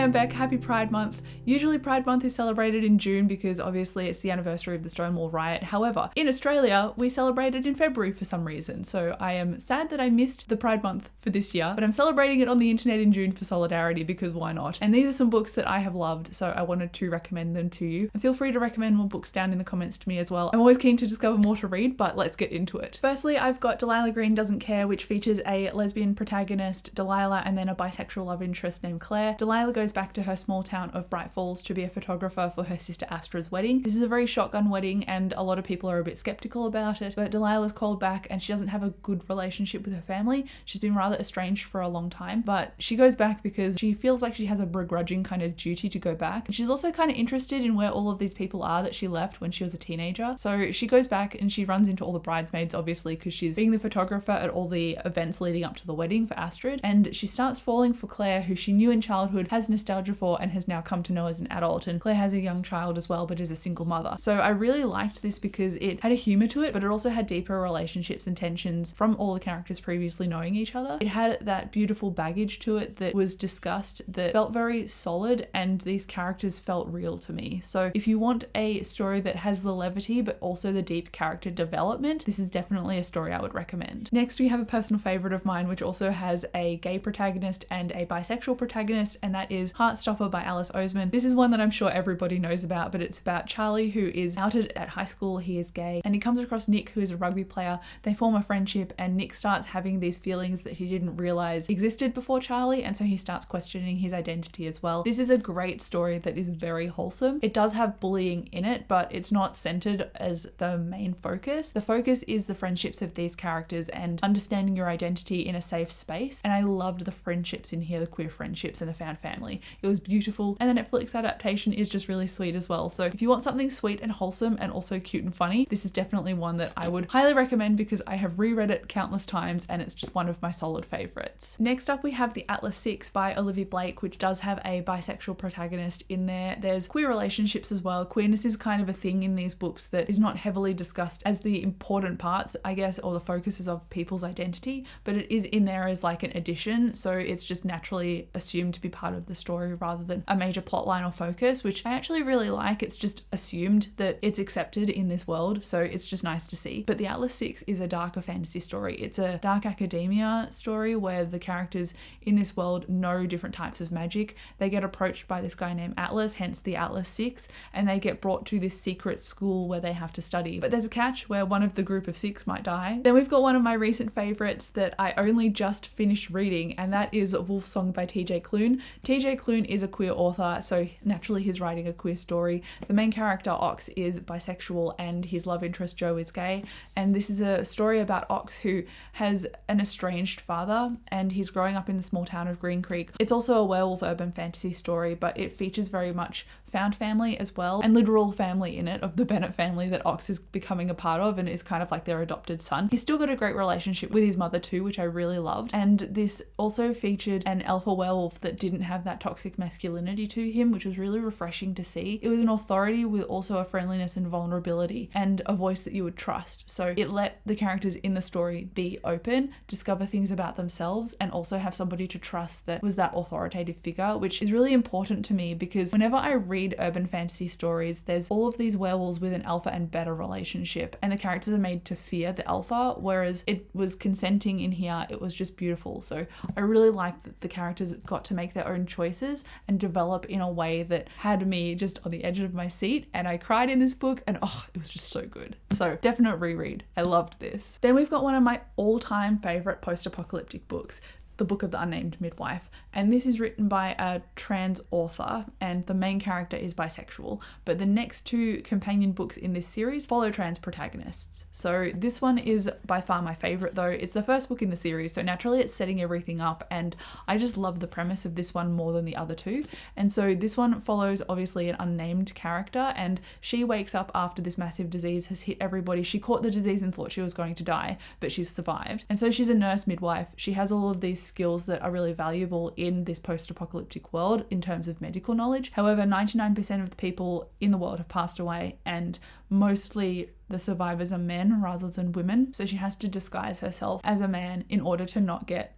I'm Beck, happy Pride Month. Usually Pride Month is celebrated in June because obviously it's the anniversary of the Stonewall riot. However, in Australia, we celebrate it in February for some reason. So I am sad that I missed the Pride Month for this year, but I'm celebrating it on the internet in June for solidarity because why not? And these are some books that I have loved, so I wanted to recommend them to you. And feel free to recommend more books down in the comments to me as well. I'm always keen to discover more to read, but let's get into it. Firstly, I've got Delilah Green Doesn't Care, which features a lesbian protagonist, Delilah, and then a bisexual love interest named Claire. Delilah goes back to her small town of Bright Falls to be a photographer for her sister Astra's wedding. This is a very shotgun wedding and a lot of people are a bit skeptical about it, but Delilah's called back and she doesn't have a good relationship with her family. She's been rather estranged for a long time, but she goes back because she feels like she has a begrudging kind of duty to go back. And she's also kind of interested in where all of these people are that she left when she was a teenager. So she goes back and she runs into all the bridesmaids, obviously, because she's being the photographer at all the events leading up to the wedding for Astrid. And she starts falling for Claire, who she knew in childhood, has nostalgia for, and has now come to know as an adult. And Claire has a young child as well, but is a single mother. So I really liked this because it had a humor to it, but it also had deeper relationships and tensions from all the characters previously knowing each other. It had that beautiful baggage to it that was discussed that felt very solid, and these characters felt real to me. So if you want a story that has the levity but also the deep character development, this is definitely a story I would recommend. Next, we have a personal favorite of mine, which also has a gay protagonist and a bisexual protagonist, and that is Heartstopper by Alice Oseman. This is one that I'm sure everybody knows about, but it's about Charlie, who is outed at high school. He is gay, and he comes across Nick, who is a rugby player. They form a friendship, and Nick starts having these feelings that he didn't realize existed before Charlie, and so he starts questioning his identity as well. This is a great story that is very wholesome. It does have bullying in it, but it's not centered as the main focus. The focus is the friendships of these characters and understanding your identity in a safe space. And I loved the friendships in here, the queer friendships and the found family. It was beautiful, and the Netflix adaptation is just really sweet as well. So if you want something sweet and wholesome and also cute and funny, this is definitely one that I would highly recommend because I have reread it countless times and it's just one of my solid favorites. Next up, we have The Atlas 6 by Olivia Blake, which does have a bisexual protagonist in there. There's queer relationships as well. Queerness is kind of a thing in these books that is not heavily discussed as the important parts, I guess, or the focuses of people's identity, but it is in there as like an addition. So it's just naturally assumed to be part of the story rather than a major plotline or focus, which I actually really like. It's just assumed that it's accepted in this world, so it's just nice to see. But The Atlas 6 is a darker fantasy story. It's a dark academia story where the characters in this world know different types of magic. They get approached by this guy named Atlas, hence the Atlas 6, and they get brought to this secret school where they have to study. But there's a catch where one of the group of 6 might die. Then we've got one of my recent favorites that I only just finished reading, and that is Wolf Song by TJ Klune. TJ Klune is a queer author, so naturally he's writing a queer story. The main character, Ox, is bisexual and his love interest, Joe, is gay. And this is a story about Ox, who has an estranged father and he's growing up in the small town of Green Creek. It's also a werewolf urban fantasy story, but it features very much found family as well, and literal family in it, of the Bennett family that Ox is becoming a part of and is kind of like their adopted son. He's still got a great relationship with his mother too, which I really loved. And this also featured an alpha werewolf that didn't have that toxic masculinity to him, which was really refreshing to see. It was an authority with also a friendliness and vulnerability and a voice that you would trust. So it let the characters in the story be open, discover things about themselves, and also have somebody to trust that was that authoritative figure, which is really important to me because whenever I read urban fantasy stories, there's all of these werewolves with an alpha and beta relationship, and the characters are made to fear the alpha, whereas it was consenting in here. It was just beautiful. So I really liked that the characters got to make their own choices and develop in a way that had me just on the edge of my seat, and I cried in this book, and oh, it was just so good. So definite reread. I loved this. Then we've got one of my all-time favorite post-apocalyptic books, The Book of the Unnamed Midwife, and this is written by a trans author and the main character is bisexual, but the next 2 companion books in this series follow trans protagonists. So this one is by far my favorite though. It's the first book in the series, so naturally it's setting everything up, and I just love the premise of this one more than the other 2. And so this one follows obviously an unnamed character, and she wakes up after this massive disease has hit everybody. She caught the disease and thought she was going to die, but she's survived. And so she's a nurse midwife. She has all of these skills that are really valuable in this post-apocalyptic world in terms of medical knowledge. However, 99% of the people in the world have passed away, and mostly the survivors are men rather than women. So she has to disguise herself as a man in order to not get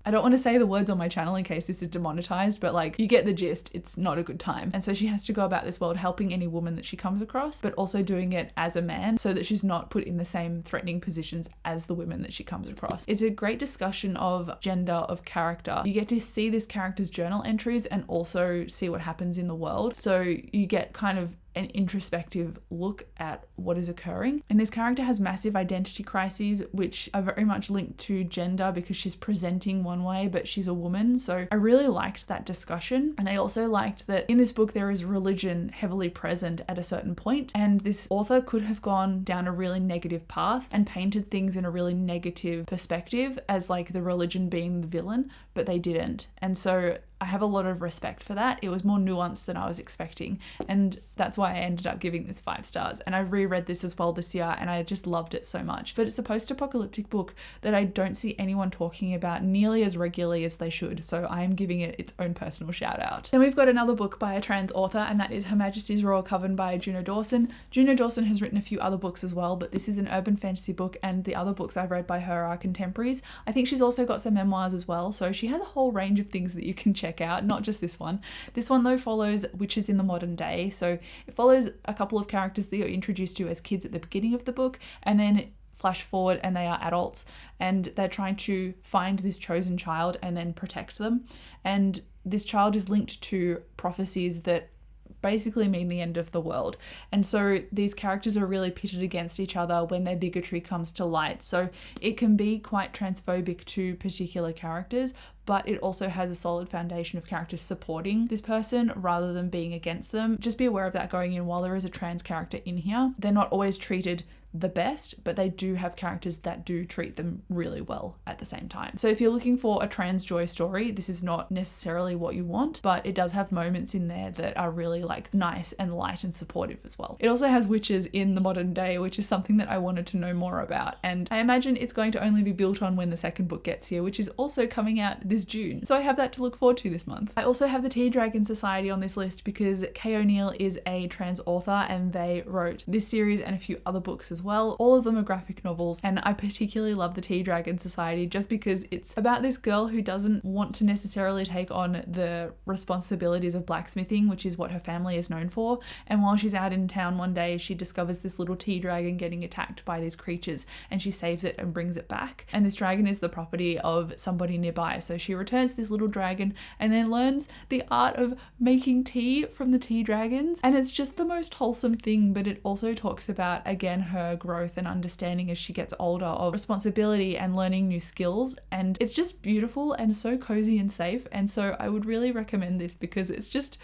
I don't want to say the words on my channel in case this is demonetized, but like, you get the gist. It's not a good time. And so she has to go about this world helping any woman that she comes across, but also doing it as a man so that she's not put in the same threatening positions as the women that she comes across. It's a great discussion of gender, of character. You get to see this character's journal entries and also see what happens in the world. So you get kind of an introspective look at what is occurring. And this character has massive identity crises, which are very much linked to gender because she's presenting one way, but she's a woman. So I really liked that discussion. And I also liked that in this book, there is religion heavily present at a certain point. And this author could have gone down a really negative path and painted things in a really negative perspective as like the religion being the villain, but they didn't. And so I have a lot of respect for that. It was more nuanced than I was expecting. And that's why I ended up giving this 5 stars. And I reread this as well this year and I just loved it so much. But it's a post-apocalyptic book that I don't see anyone talking about nearly as regularly as they should. So I am giving it its own personal shout out. Then we've got another book by a trans author, and that is Her Majesty's Royal Coven by Juno Dawson. Juno Dawson has written a few other books as well, but this is an urban fantasy book and the other books I've read by her are contemporaries. I think she's also got some memoirs as well. So she has a whole range of things that you can check out, not just this one. This one though follows witches in the modern day. So it follows a couple of characters that you're introduced to as kids at the beginning of the book, and then flash forward and they are adults and they're trying to find this chosen child and then protect them. And this child is linked to prophecies that basically mean the end of the world. And so these characters are really pitted against each other when their bigotry comes to light. So it can be quite transphobic to particular characters, but it also has a solid foundation of characters supporting this person rather than being against them. Just be aware of that going in. While there is a trans character in here, they're not always treated the best, but they do have characters that do treat them really well at the same time. So if you're looking for a trans joy story, this is not necessarily what you want, but it does have moments in there that are really like nice and light and supportive as well. It also has witches in the modern day, which is something that I wanted to know more about. And I imagine it's going to only be built on when the second book gets here, which is also coming out this June. So I have that to look forward to this month. I also have the Tea Dragon Society on this list because Kay O'Neill is a trans author and they wrote this series and a few other books as well. All of them are graphic novels, and I particularly love the Tea Dragon Society just because it's about this girl who doesn't want to necessarily take on the responsibilities of blacksmithing, which is what her family is known for. And while she's out in town one day, she discovers this little tea dragon getting attacked by these creatures, and she saves it and brings it back. And this dragon is the property of somebody nearby. So she returns this little dragon and then learns the art of making tea from the tea dragons. And it's just the most wholesome thing, but it also talks about, again, her growth and understanding as she gets older of responsibility and learning new skills. And it's just beautiful and so cozy and safe. And so I would really recommend this because it's just,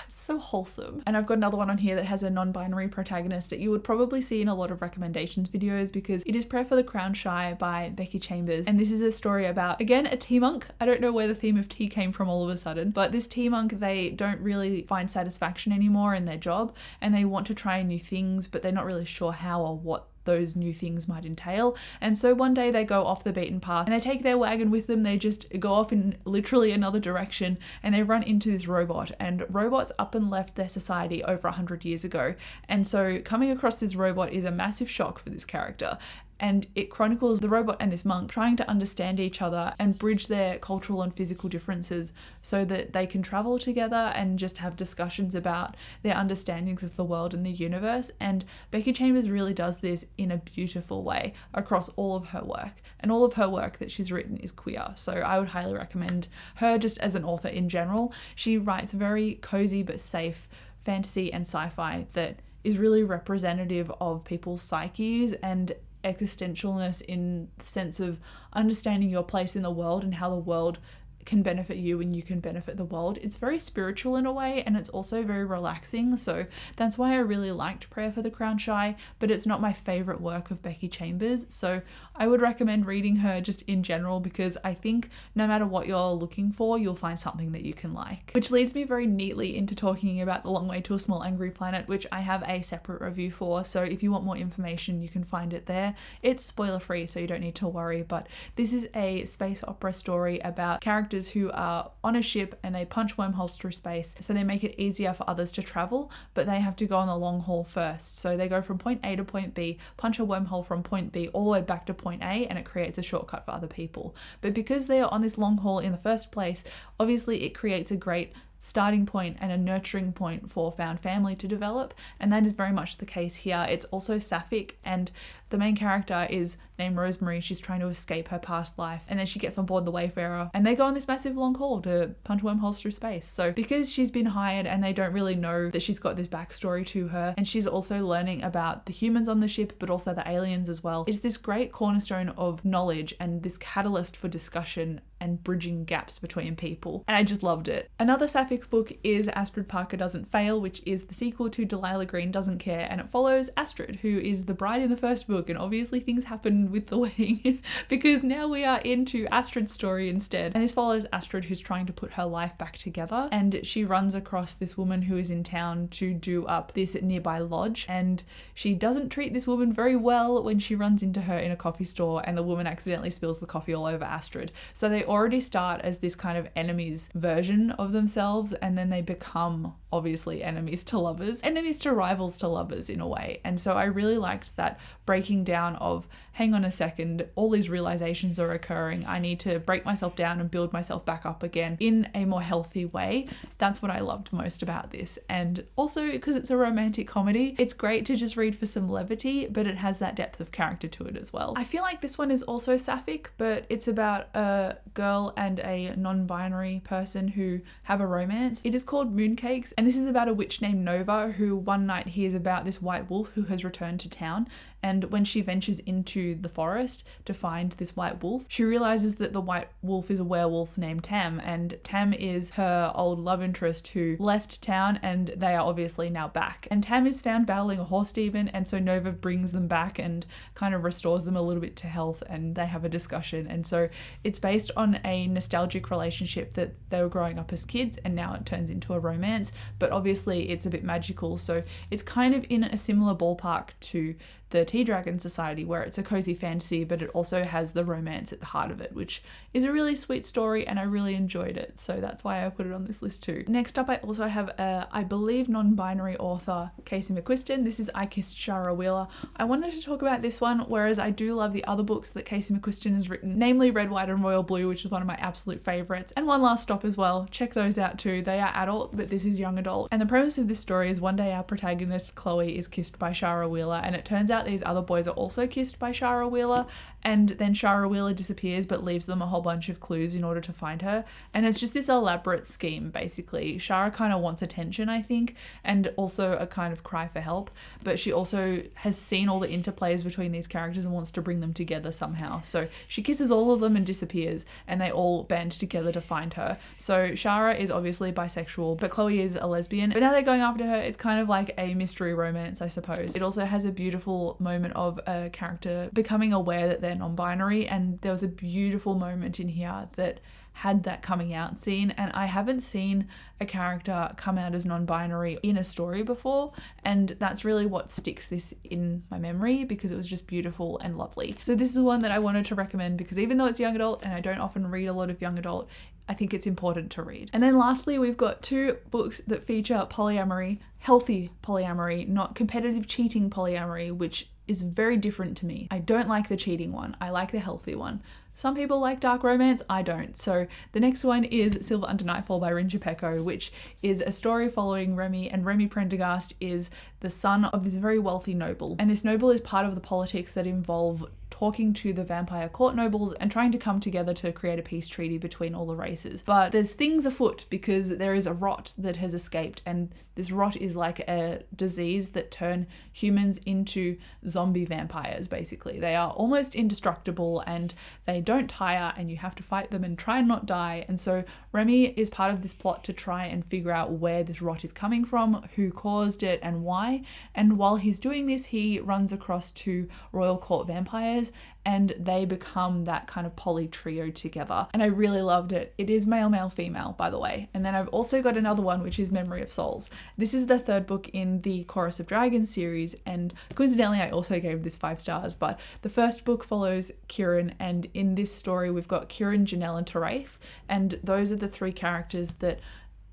it's so wholesome. And I've got another one on here that has a non-binary protagonist that you would probably see in a lot of recommendations videos because it is Prayer for the Crown Shy by Becky Chambers. And this is a story about, again, a tea monk. I don't know where the theme of tea came from all of a sudden, but this tea monk, they don't really find satisfaction anymore in their job and they want to try new things, but they're not really sure how or what those new things might entail. And so one day they go off the beaten path and they take their wagon with them. They just go off in literally another direction and they run into this robot, and robots up and left their society over 100 years ago. And so coming across this robot is a massive shock for this character. And it chronicles the robot and this monk trying to understand each other and bridge their cultural and physical differences so that they can travel together and just have discussions about their understandings of the world and the universe. And Becky Chambers really does this in a beautiful way across all of her work. And all of her work that she's written is queer. So I would highly recommend her just as an author in general. She writes very cozy but safe fantasy and sci-fi that is really representative of people's psyches and existentialness in the sense of understanding your place in the world and how the world can benefit you and you can benefit the world. It's very spiritual in a way, and it's also very relaxing. So that's why I really liked Prayer for the Crown Shy, but it's not my favorite work of Becky Chambers. So I would recommend reading her just in general because I think no matter what you're looking for, you'll find something that you can like. Which leads me very neatly into talking about The Long Way to a Small Angry Planet, which I have a separate review for. So if you want more information, you can find it there. It's spoiler free, so you don't need to worry, but this is a space opera story about characters characters who are on a ship and they punch wormholes through space, so they make it easier for others to travel, but they have to go on the long haul first. So they go from point A to point B, punch a wormhole from point B all the way back to point A, and it creates a shortcut for other people. But because they are on this long haul in the first place, obviously it creates a great starting point and a nurturing point for found family to develop, and that is very much the case here. It's also sapphic, and the main character is named Rosemary. She's trying to escape her past life, and then she gets on board the Wayfarer and they go on this massive long haul to punch wormholes through space. So because she's been hired and they don't really know that she's got this backstory to her, and she's also learning about the humans on the ship but also the aliens as well, it's this great cornerstone of knowledge and this catalyst for discussion and bridging gaps between people, and I just loved it. Another sapphic book is Astrid Parker Doesn't Fail, which is the sequel to Delilah Green Doesn't Care, and it follows Astrid, who is the bride in the first book, and obviously things happen with the wedding because now we are into Astrid's story instead. And this follows Astrid, who's trying to put her life back together, and she runs across this woman who is in town to do up this nearby lodge, and she doesn't treat this woman very well when she runs into her in a coffee store, and the woman accidentally spills the coffee all over Astrid. So they already start as this kind of enemies version of themselves, and then they become obviously enemies to lovers, enemies to rivals to lovers in a way. And so I really liked that breaking down of, hang on a second, all these realizations are occurring, I need to break myself down and build myself back up again in a more healthy way. That's what I loved most about this. And also because it's a romantic comedy, it's great to just read for some levity, but it has that depth of character to it as well. I feel like this one is also sapphic, but it's about a girl and a non-binary person who have a romance. It is called Mooncakes, and this is about a witch named Nova who one night hears about this white wolf who has returned to town, and when she ventures into the forest to find this white wolf, she realizes that the white wolf is a werewolf named Tam, and Tam is her old love interest who left town, and they are obviously now back. And Tam is found battling a horse demon, and so Nova brings them back and kind of restores them a little bit to health, and they have a discussion. And so it's based on a nostalgic relationship that they were growing up as kids, and now it turns into a romance, but obviously it's a bit magical, so it's kind of in a similar ballpark to the Tea Dragon Society, where it's a cozy fantasy, but it also has the romance at the heart of it, which is a really sweet story, and I really enjoyed it. So that's why I put it on this list too. Next up, I also have a, I believe, non-binary author, Casey McQuiston. This is I Kissed Shara Wheeler. I wanted to talk about this one, whereas I do love the other books that Casey McQuiston has written, namely Red, White and Royal Blue, which is one of my absolute favorites, and One Last Stop as well. Check those out too. They are adult, but this is young adult. And the premise of this story is one day our protagonist, Chloe, is kissed by Shara Wheeler, and it turns out these other boys are also kissed by Shara Wheeler, and then Shara Wheeler disappears but leaves them a whole bunch of clues in order to find her, and it's just this elaborate scheme basically. Shara kind of wants attention, I think, and also a kind of cry for help, but she also has seen all the interplays between these characters and wants to bring them together somehow. So she kisses all of them and disappears, and they all band together to find her. So Shara is obviously bisexual, but Chloe is a lesbian, but now they're going after her. It's kind of like a mystery romance, I suppose. It also has a beautiful moment of a character becoming aware that they're non-binary, and there was a beautiful moment in here that had that coming out scene, and I haven't seen a character come out as non-binary in a story before, and that's really what sticks this in my memory because it was just beautiful and lovely. So this is one that I wanted to recommend because even though it's young adult and I don't often read a lot of young adult, I think it's important to read. And then lastly, we've got two books that feature polyamory, healthy polyamory, not competitive cheating polyamory, which is very different to me. I don't like the cheating one. I like the healthy one. Some people like dark romance, I don't. So the next one is Silver Under Nightfall by Rinja Pecco, which is a story following Remy, and Remy Prendergast is the son of this very wealthy noble. And this noble is part of the politics that involve talking to the vampire court nobles and trying to come together to create a peace treaty between all the races. But there's things afoot because there is a rot that has escaped, and this rot is like a disease that turn humans into zombie vampires, basically. They are almost indestructible and they don't tire, and you have to fight them and try and not die. And so Remy is part of this plot to try and figure out where this rot is coming from, who caused it and why. And while he's doing this, he runs across two royal court vampires, and they become that kind of poly trio together. And I really loved it. It is male, male, female, by the way. And then I've also got another one, which is Memory of Souls. This is the third book in the Chorus of Dragons series, and coincidentally I also gave this 5 stars, but the first book follows Kieran, and in in this story we've got Kieran, Janelle and Teraith, and those are the three characters that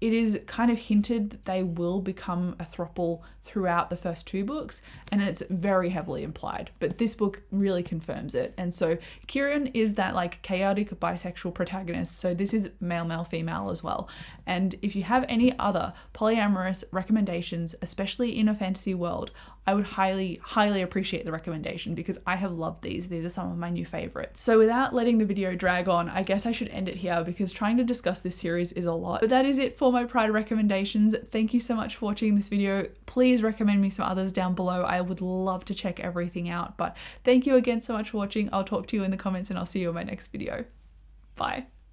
it is kind of hinted that they will become a throuple throughout the first two books, and it's very heavily implied, but this book really confirms it. And so Kieran is that like chaotic bisexual protagonist, so this is male female as well. And if you have any other polyamorous recommendations, especially in a fantasy world, I would highly appreciate the recommendation, because I have loved these are some of my new favorites. So without letting the video drag on, I guess I should end it here, because trying to discuss this series is a lot. But that is it for my Pride recommendations. Thank you so much for watching this video. Please recommend me some others down below. I would love to check everything out. But thank you again so much for watching. I'll talk to you in the comments, and I'll see you in my next video. Bye.